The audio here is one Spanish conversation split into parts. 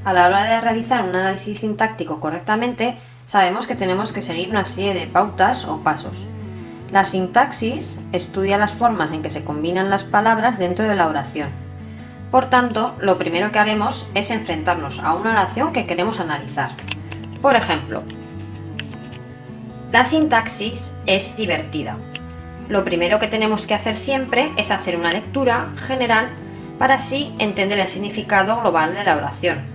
A la hora de realizar un análisis sintáctico correctamente, sabemos que tenemos que seguir una serie de pautas o pasos. La sintaxis estudia las formas en que se combinan las palabras dentro de la oración. Por tanto, lo primero que haremos es enfrentarnos a una oración que queremos analizar. Por ejemplo, la sintaxis es divertida. Lo primero que tenemos que hacer siempre es hacer una lectura general para así entender el significado global de la oración.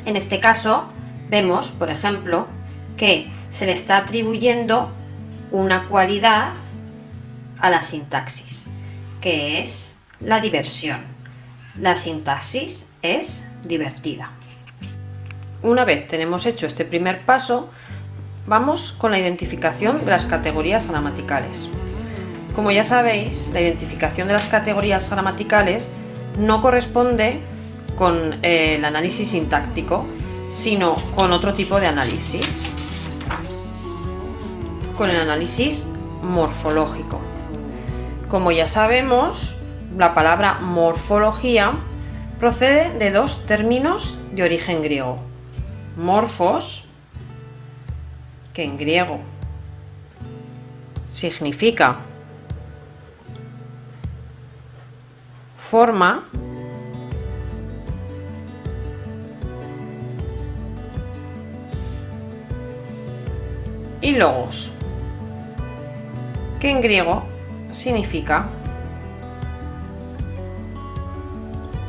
En este caso, vemos, por ejemplo, que se le está atribuyendo una cualidad a la sintaxis, que es la diversión. La sintaxis es divertida. Una vez tenemos hecho este primer paso, vamos con la identificación de las categorías gramaticales. Como ya sabéis, la identificación de las categorías gramaticales no corresponde con el análisis sintáctico, sino con otro tipo de análisis, con el análisis morfológico. Como ya sabemos, la palabra morfología procede de dos términos de origen griego. Morphos, que en griego significa forma, y logos, que en griego significa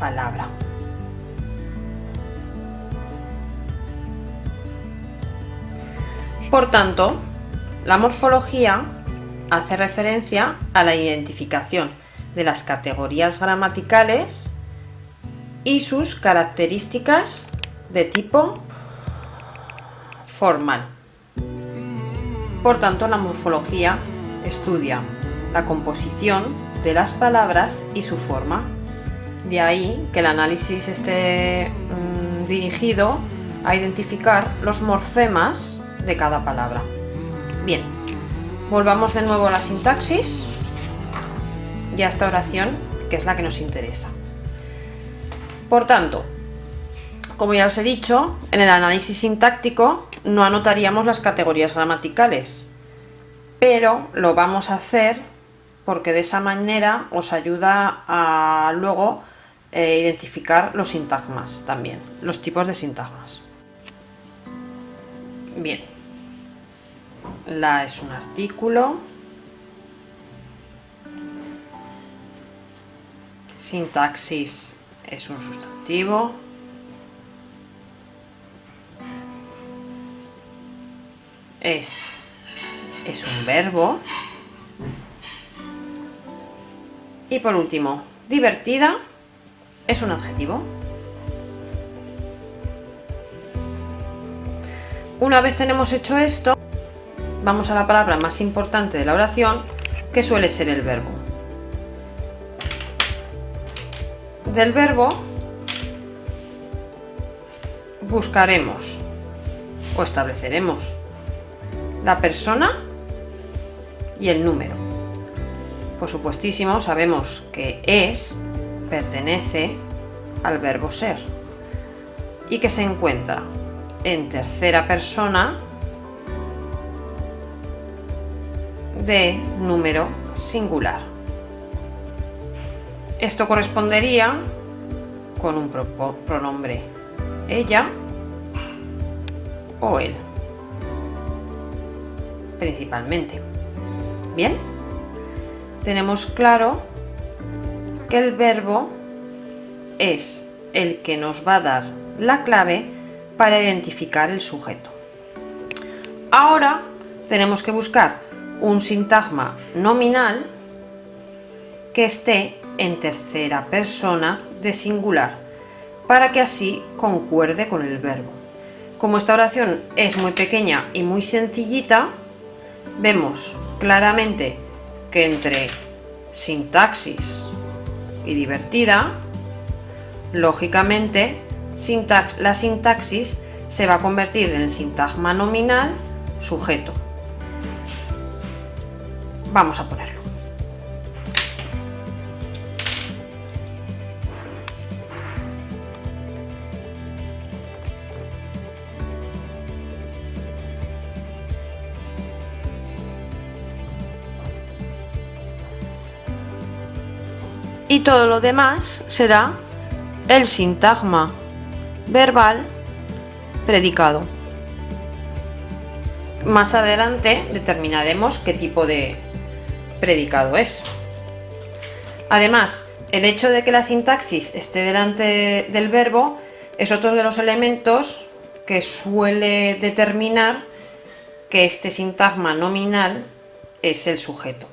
palabra. Por tanto, la morfología hace referencia a la identificación de las categorías gramaticales y sus características de tipo formal. Por tanto, la morfología estudia la composición de las palabras y su forma. De ahí que el análisis esté dirigido a identificar los morfemas de cada palabra. Bien, volvamos de nuevo a la sintaxis y a esta oración, que es la que nos interesa. Por tanto, como ya os he dicho, en el análisis sintáctico no anotaríamos las categorías gramaticales, pero lo vamos a hacer porque de esa manera os ayuda a luego identificar los sintagmas también, los tipos de sintagmas. Bien, la es un artículo, sintaxis es un sustantivo, es un verbo, y por último, divertida es un adjetivo. Una vez tenemos hecho esto, vamos a la palabra más importante de la oración, que suele ser el verbo. Del verbo buscaremos o estableceremos la persona y el número. Por supuestísimo, sabemos que es pertenece al verbo ser y que se encuentra en tercera persona de número singular. Esto correspondería con un pronombre ella o él, principalmente. Bien, tenemos claro que el verbo es el que nos va a dar la clave para identificar el sujeto. Ahora tenemos que buscar un sintagma nominal que esté en tercera persona de singular, para que así concuerde con el verbo. Como esta oración es muy pequeña y muy sencillita, vemos claramente que entre sintaxis y divertida, lógicamente, la sintaxis se va a convertir en el sintagma nominal sujeto. Vamos a ponerlo. y todo lo demás será el sintagma verbal predicado. Más adelante determinaremos qué tipo de predicado es. Además, el hecho de que la sintaxis esté delante del verbo es otro de los elementos que suele determinar que este sintagma nominal es el sujeto,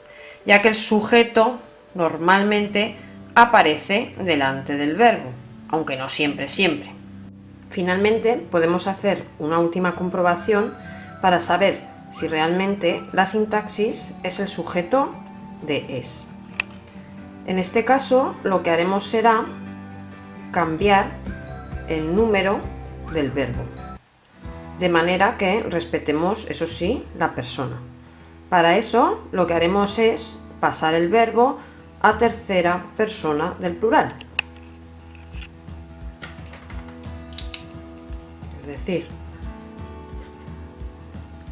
ya que el sujeto normalmente aparece delante del verbo, aunque no siempre. Finalmente, podemos hacer una última comprobación para saber si realmente la sintaxis es el sujeto de es. En este caso, lo que haremos será cambiar el número del verbo, de manera que respetemos, eso sí, la persona. Para eso, lo que haremos es pasar el verbo a tercera persona del plural. Es decir,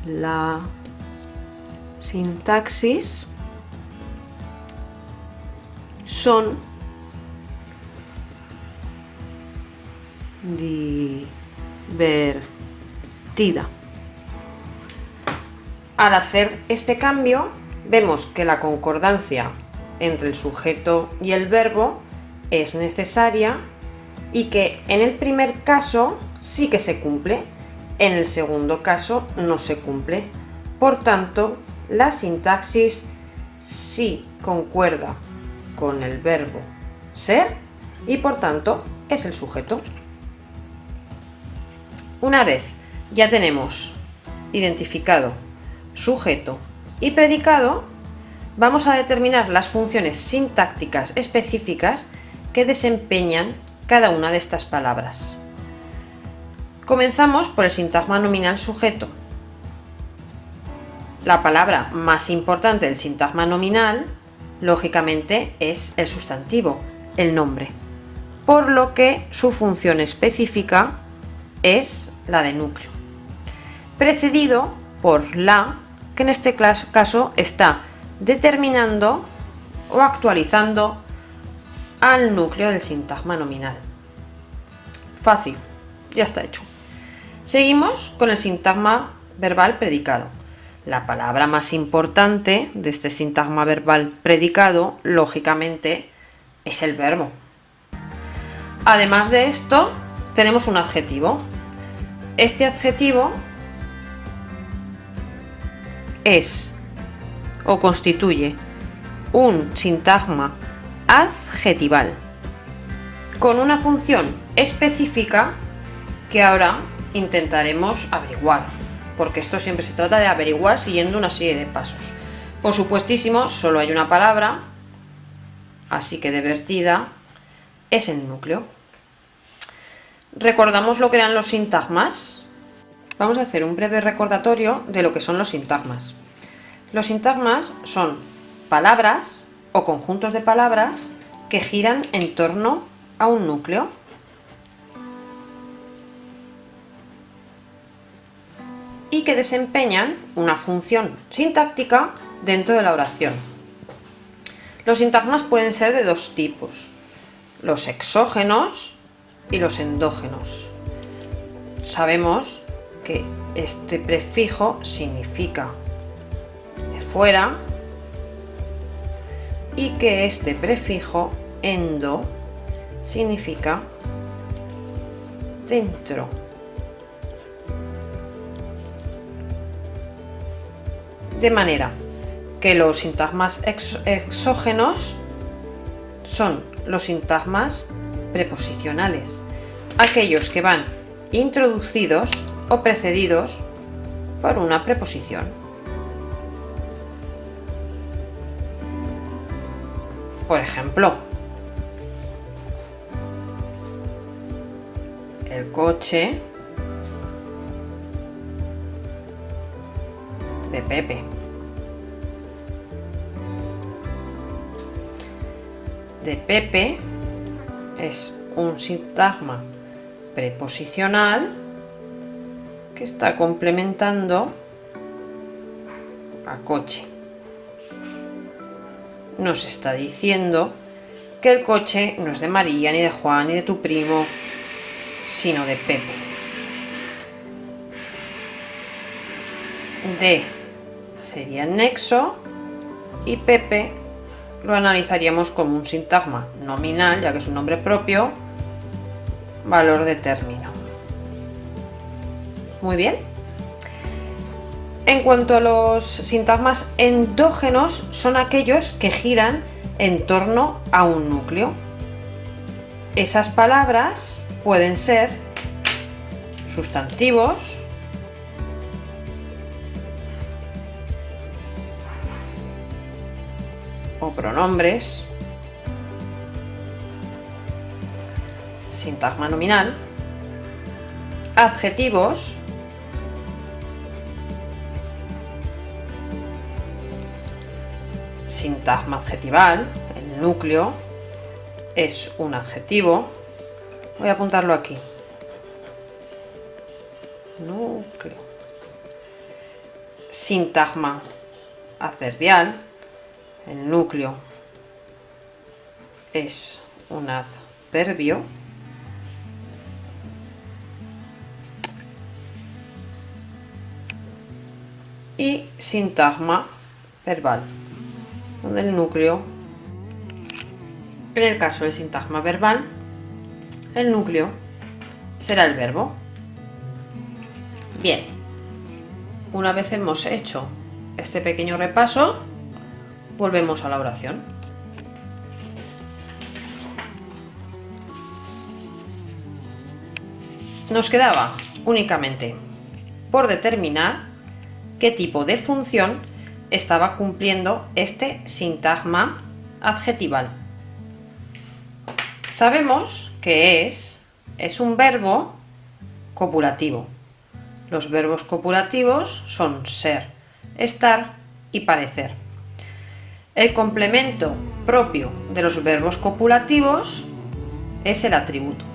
la sintaxis son divertida. Al hacer este cambio, vemos que la concordancia entre el sujeto y el verbo es necesaria y que en el primer caso sí que se cumple, en el segundo caso no se cumple. Por tanto, la sintaxis sí concuerda con el verbo ser y por tanto es el sujeto. Una vez ya tenemos identificado sujeto y predicado, vamos a determinar las funciones sintácticas específicas que desempeñan cada una de estas palabras. Comenzamos por el sintagma nominal sujeto. La palabra más importante del sintagma nominal, lógicamente, es el sustantivo, el nombre, por lo que su función específica es la de núcleo, precedido por la, que en este caso está determinando o actualizando al núcleo del sintagma nominal. Fácil, ya está hecho. Seguimos con el sintagma verbal predicado. La palabra más importante de este sintagma verbal predicado, lógicamente, es el verbo. Además de esto, tenemos un adjetivo. Este adjetivo es o constituye un sintagma adjetival con una función específica que ahora intentaremos averiguar, porque esto siempre se trata de averiguar siguiendo una serie de pasos. Por supuestísimo, solo hay una palabra, así que divertida es el núcleo. ¿Recordamos lo que eran los sintagmas? Vamos a hacer un breve recordatorio de lo que son los sintagmas. Los sintagmas son palabras o conjuntos de palabras que giran en torno a un núcleo. Y que desempeñan una función sintáctica dentro de la oración. Los sintagmas pueden ser de dos tipos: los exógenos y los endógenos. Sabemos que este prefijo significa de fuera y que este prefijo endo significa dentro. De manera que los sintagmas exógenos son los sintagmas preposicionales, aquellos que van introducidos o precedidos por una preposición. Por ejemplo, el coche de Pepe. De Pepe es un sintagma preposicional que está complementando a coche. Nos está diciendo que el coche no es de María, ni de Juan, ni de tu primo, sino de Pepe. D sería el nexo y Pepe lo analizaríamos como un sintagma nominal, ya que es un nombre propio, valor de término. Muy bien. En cuanto a los sintagmas endógenos, son aquellos que giran en torno a un núcleo. Esas palabras pueden ser sustantivos, o pronombres, sintagma nominal, adjetivos, sintagma adjetival, el núcleo es un adjetivo. Voy a apuntarlo aquí. Núcleo. Sintagma adverbial, el núcleo es un adverbio. Y sintagma verbal, donde el núcleo, en el caso del sintagma verbal, el núcleo será el verbo. Bien, una vez hemos hecho este pequeño repaso, volvemos a la oración. Nos quedaba únicamente por determinar qué tipo de función estaba cumpliendo este sintagma adjetival. Sabemos que es un verbo copulativo. Los verbos copulativos son ser, estar y parecer. El complemento propio de los verbos copulativos es el atributo,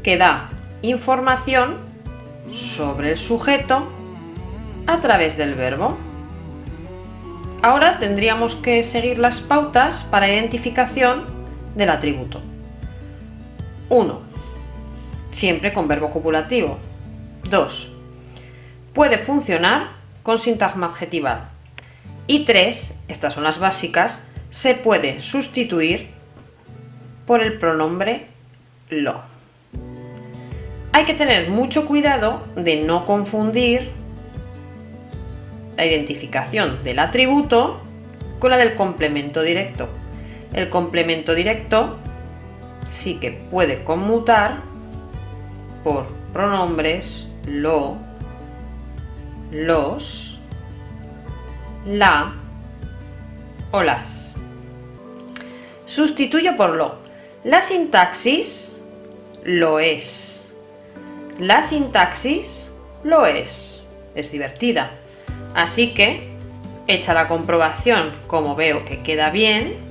que da información sobre el sujeto a través del verbo. Ahora tendríamos que seguir las pautas para identificación del atributo. 1. Siempre con verbo copulativo. 2. Puede funcionar con sintagma adjetival. Y 3, estas son las básicas, se puede sustituir por el pronombre lo. Hay que tener mucho cuidado de no confundir la identificación del atributo con la del complemento directo. El complemento directo sí que puede conmutar por pronombres lo, los, la o las. Sustituyo por lo. La sintaxis lo es. La sintaxis lo es. Es divertida. Así que, hecha la comprobación, como veo que queda bien,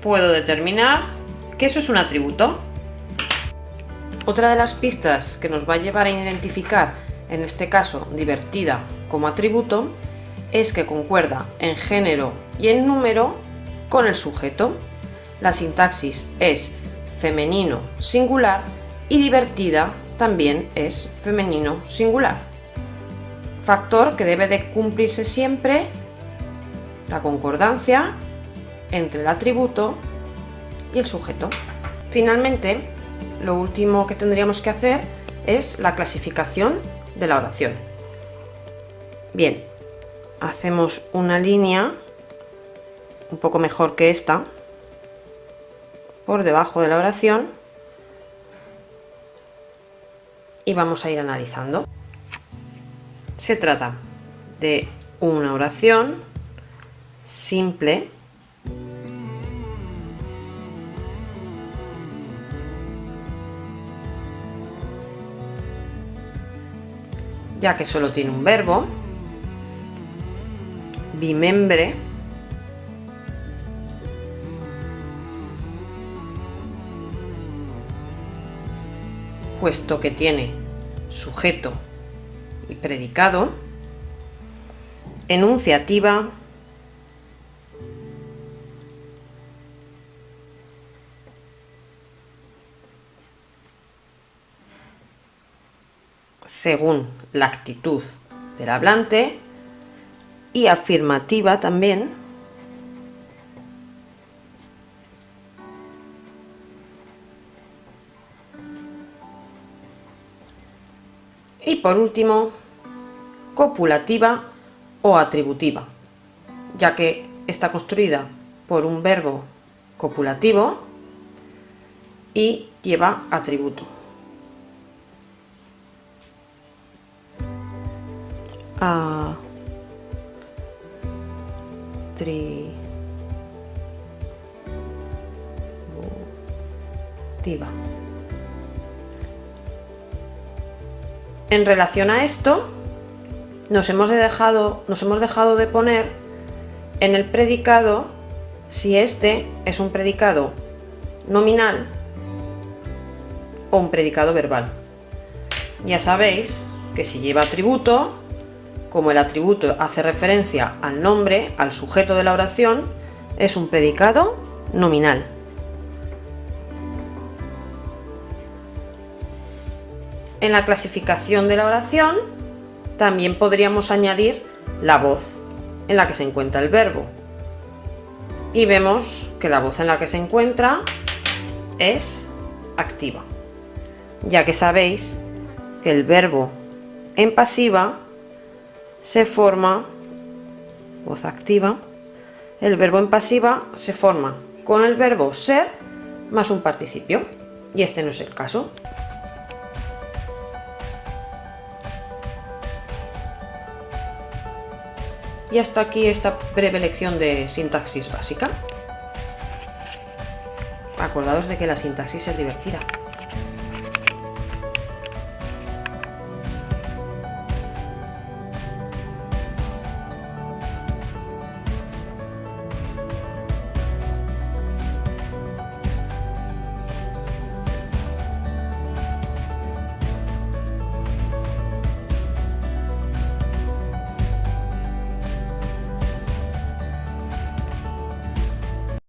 puedo determinar que eso es un atributo. Otra de las pistas que nos va a llevar a identificar, en este caso divertida, como atributo, es que concuerda en género y en número con el sujeto. La sintaxis es femenino singular y divertida también es femenino singular. Factor que debe de cumplirse siempre, la concordancia entre el atributo y el sujeto. Finalmente, lo último que tendríamos que hacer es la clasificación de la oración. Bien, hacemos una línea un poco mejor que esta por debajo de la oración y vamos a ir analizando. Se trata de una oración simple ya que solo tiene un verbo, bimembre, puesto que tiene sujeto y predicado, enunciativa según la actitud del hablante, y afirmativa también y por último copulativa o atributiva, ya que está construida por un verbo copulativo y lleva atributo. Atributiva. En relación a esto, nos hemos dejado de poner en el predicado si este es un predicado nominal o un predicado verbal. Ya sabéis que si lleva atributo, como el atributo hace referencia al nombre, al sujeto de la oración, es un predicado nominal. En la clasificación de la oración también podríamos añadir la voz en la que se encuentra el verbo. Y vemos que la voz en la que se encuentra es activa, ya que sabéis que el verbo en pasiva se forma, voz activa, el verbo en pasiva se forma con el verbo ser más un participio, y este no es el caso. Y hasta aquí esta breve lección de sintaxis básica. Acordaos de que la sintaxis es divertida.